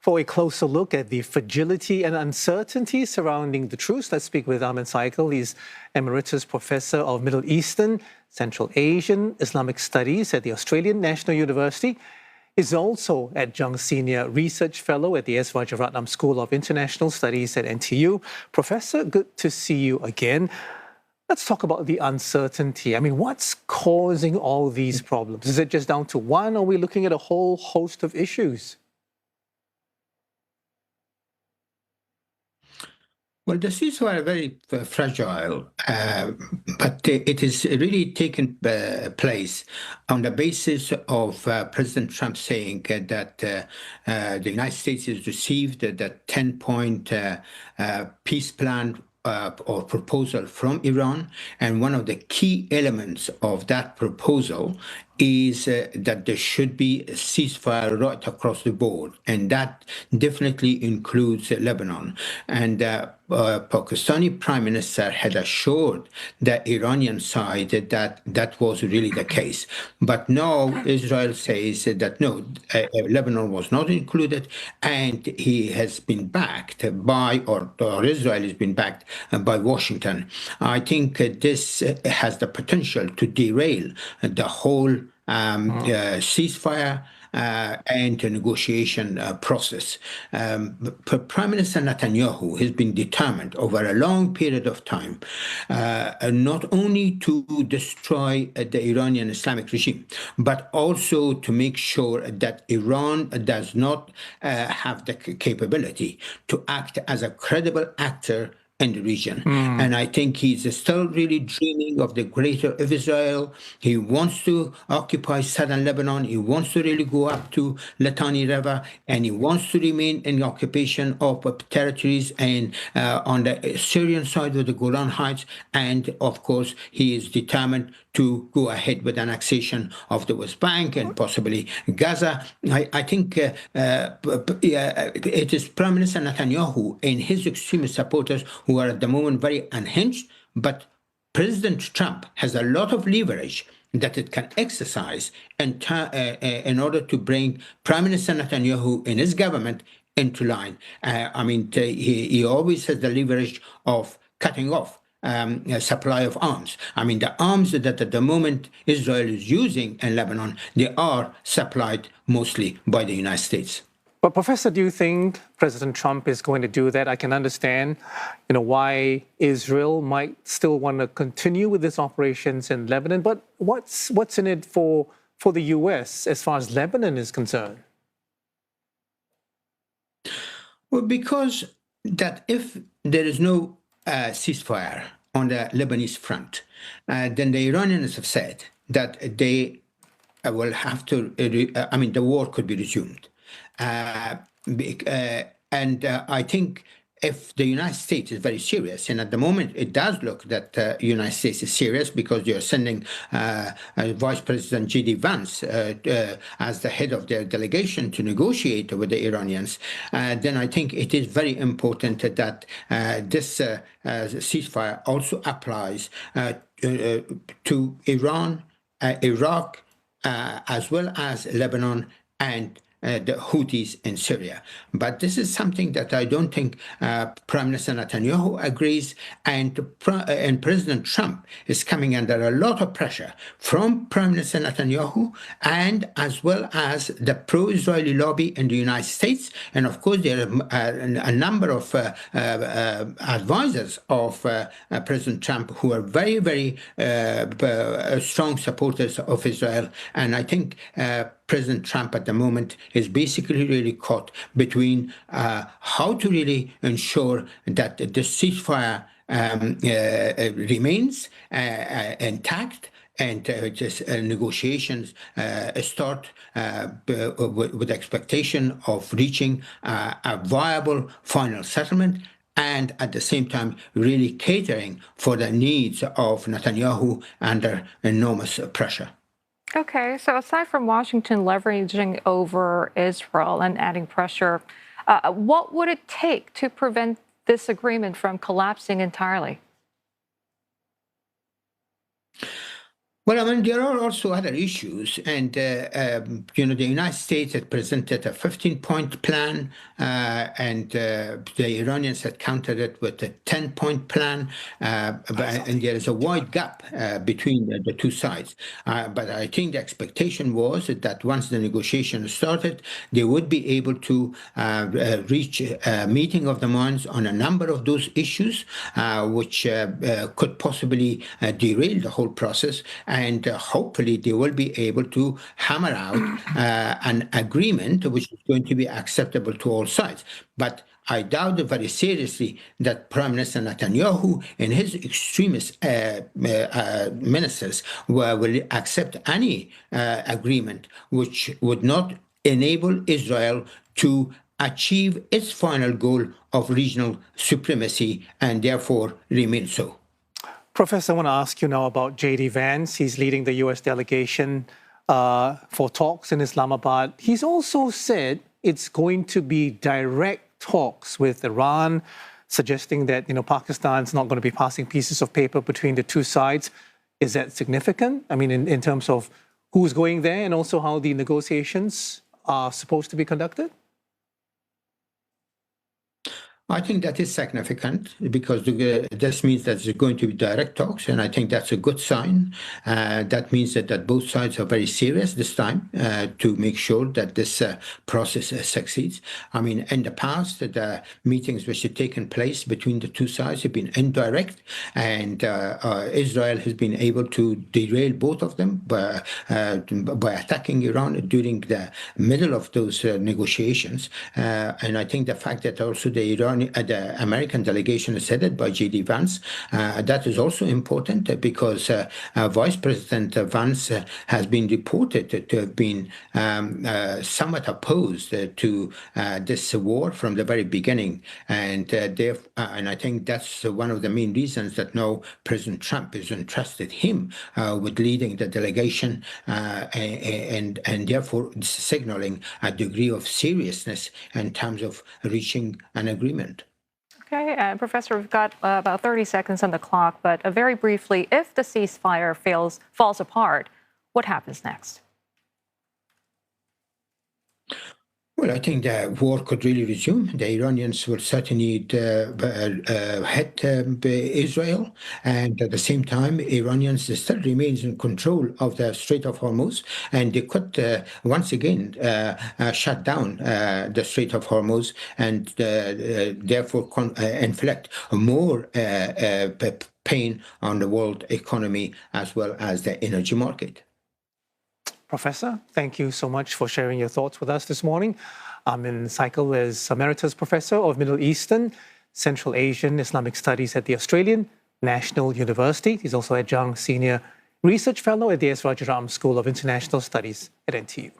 For a closer look at the fragility and uncertainty surrounding the truce, let's speak with Amin Saikal. He's emeritus professor of Middle Eastern, Central Asian, Islamic Studies at the Australian National University. He's also adjunct senior research fellow at the S. Rajaratnam School of International Studies at NTU. Professor, good to see you again. Let's talk about the uncertainty. I mean, what's causing all these problems? Is it just down to one, or are we looking at a whole host of issues? Well, the ceasefire are very fragile, but it is really taken place on the basis of President Trump saying that the United States has received the 10-point peace plan or proposal from Iran, and one of the key elements of that proposal is that there should be a ceasefire right across the board, and that definitely includes Lebanon. And Pakistani Prime Minister had assured the Iranian side that that was really the case. But now Israel says that no, Lebanon was not included, and he has been backed by, or Israel has been backed by Washington. I think this has the potential to derail the whole ceasefire and the negotiation process. Prime Minister Netanyahu has been determined over a long period of time not only to destroy the Iranian Islamic regime, but also to make sure that Iran does not have the capability to act as a credible actor in the region. And I think he's still really dreaming of the greater of Israel. He wants to occupy southern Lebanon. He wants to really go up to Litani River, and he wants to remain in the occupation of territories and on the Syrian side of the Golan Heights. And of course, he is determined to go ahead with annexation of the West Bank and possibly Gaza. I think it is Prime Minister Netanyahu and his extremist supporters who are at the moment very unhinged, but President Trump has a lot of leverage that it can exercise in order to bring Prime Minister Netanyahu and his government into line. I mean, he always has the leverage of cutting off supply of arms. I mean, the arms that at the moment Israel is using in Lebanon, they are supplied mostly by the United States. But Professor, do you think President Trump is going to do that? I can understand, why Israel might still want to continue with its operations in Lebanon, but what's in it for the U.S. as far as Lebanon is concerned? Well, because that if there is no ceasefire on the Lebanese front, then the Iranians have said that they will have to, the war could be resumed. And I think if the United States is very serious, and at the moment it does look that the United States is serious because you're sending Vice President J.D. Vance as the head of their delegation to negotiate with the Iranians, then I think it is very important that this ceasefire also applies to Iran, Iraq, as well as Lebanon and the Houthis in Syria. But this is something that I don't think Prime Minister Netanyahu agrees, and President Trump is coming under a lot of pressure from Prime Minister Netanyahu and as well as the pro-Israeli lobby in the United States. And of course, there are a number of advisors of President Trump who are very, very strong supporters of Israel. And I think President Trump at the moment is basically really caught between how to really ensure that the ceasefire remains intact and just negotiations start with expectation of reaching a viable final settlement, and at the same time really catering for the needs of Netanyahu under enormous pressure. Okay, so aside from Washington leveraging over Israel and adding pressure, what would it take to prevent this agreement from collapsing entirely? Well, I mean, there are also other issues, and the United States had presented a 15-point plan, and the Iranians had countered it with a 10-point plan, and there is a wide gap between the two sides. But I think the expectation was that once the negotiations started, they would be able to reach a meeting of the minds on a number of those issues, which could possibly derail the whole process. And hopefully they will be able to hammer out an agreement which is going to be acceptable to all sides. But I doubt very seriously that Prime Minister Netanyahu and his extremist ministers will accept any agreement which would not enable Israel to achieve its final goal of regional supremacy and therefore remain so. Professor, I want to ask you now about J.D. Vance. He's leading the U.S. delegation for talks in Islamabad. He's also said it's going to be direct talks with Iran, suggesting that Pakistan's not going to be passing pieces of paper between the two sides. Is that significant? I mean, in terms of who's going there and also how the negotiations are supposed to be conducted? I think that is significant because this means that there's going to be direct talks, and I think that's a good sign. That means that both sides are very serious this time to make sure that this process succeeds. I mean, in the past, the meetings which have taken place between the two sides have been indirect, and Israel has been able to derail both of them by attacking Iran during the middle of those negotiations. And I think the fact that also the American delegation is headed by J.D. Vance. That is also important because Vice President Vance has been reported to have been somewhat opposed to this war from the very beginning. And I think that's one of the main reasons that now President Trump has entrusted him with leading the delegation and therefore signaling a degree of seriousness in terms of reaching an agreement. Okay, Professor, we've got about 30 seconds on the clock, but very briefly, if the ceasefire falls apart, what happens next? Well, I think the war could really resume. The Iranians will certainly hit Israel, and at the same time, Iranians still remains in control of the Strait of Hormuz, and they could once again shut down the Strait of Hormuz and therefore inflict more pain on the world economy as well as the energy market. Professor, thank you so much for sharing your thoughts with us this morning. Amin Saikal is Emeritus Professor of Middle Eastern, Central Asian Islamic Studies at the Australian National University. He's also Adjunct Senior Research Fellow at the S. Rajaram School of International Studies at NTU.